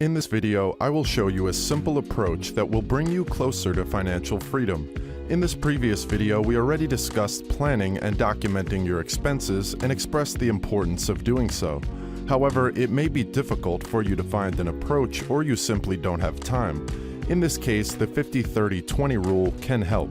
In this video, I will show you a simple approach that will bring you closer to financial freedom. In this previous video, we already discussed planning and documenting your expenses and expressed the importance of doing so. However, it may be difficult for you to find an approach or you simply don't have time. In this case, the 50-30-20 rule can help.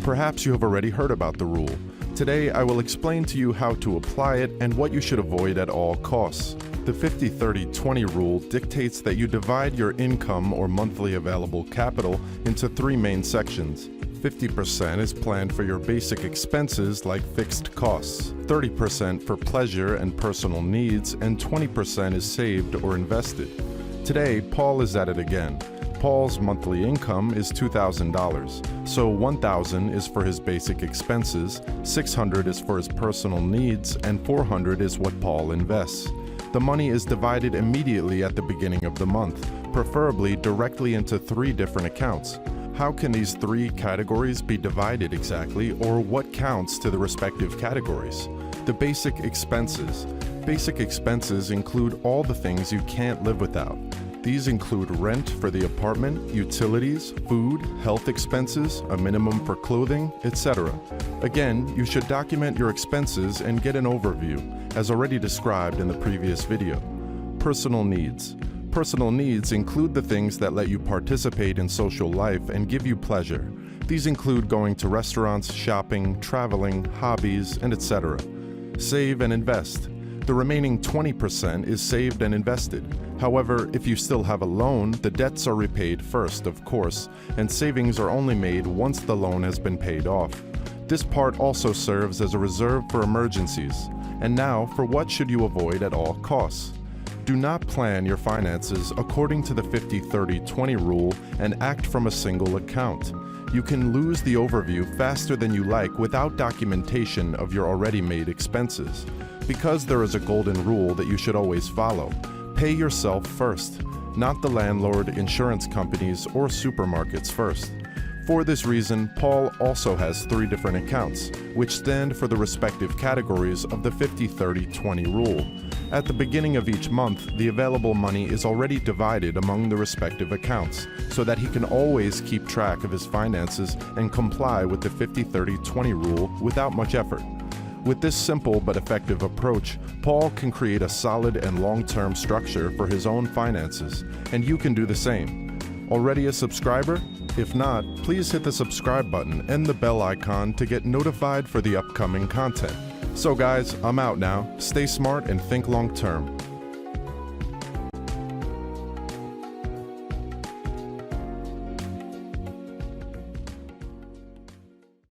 Perhaps you have already heard about the rule. Today, I will explain to you how to apply it and what you should avoid at all costs. The 50-30-20 rule dictates that you divide your income or monthly available capital into three main sections. 50% is planned for your basic expenses like fixed costs, 30% for pleasure and personal needs, and 20% is saved or invested. Today, Paul is at it again. Paul's monthly income is $2,000, so $1,000 is for his basic expenses, $600 is for his personal needs, and $400 is what Paul invests. The money is divided immediately at the beginning of the month, preferably directly into three different accounts. How can these three categories be divided exactly, or what counts to the respective categories? The basic expenses. Basic expenses include all the things you can't live without. These include rent for the apartment, utilities, food, health expenses, a minimum for clothing, etc. Again, you should document your expenses and get an overview, as already described in the previous video. Personal needs. Personal needs include the things that let you participate in social life and give you pleasure. These include going to restaurants, shopping, traveling, hobbies, and etc. Save and invest. The remaining 20% is saved and invested. However, if you still have a loan, the debts are repaid first, of course, and savings are only made once the loan has been paid off. This part also serves as a reserve for emergencies. And now, for what should you avoid at all costs? Do not plan your finances according to the 50-30-20 rule and act from a single account. You can lose the overview faster than you like without documentation of your already made expenses. Because there is a golden rule that you should always follow. Pay yourself first, not the landlord, insurance companies, or supermarkets first. For this reason, Paul also has three different accounts, which stand for the respective categories of the 50-30-20 rule. At the beginning of each month, the available money is already divided among the respective accounts, so that he can always keep track of his finances and comply with the 50-30-20 rule without much effort. With this simple but effective approach, Paul can create a solid and long-term structure for his own finances, and you can do the same. Already a subscriber? If not, please hit the subscribe button and the bell icon to get notified for the upcoming content. So guys, I'm out now. Stay smart and think long-term.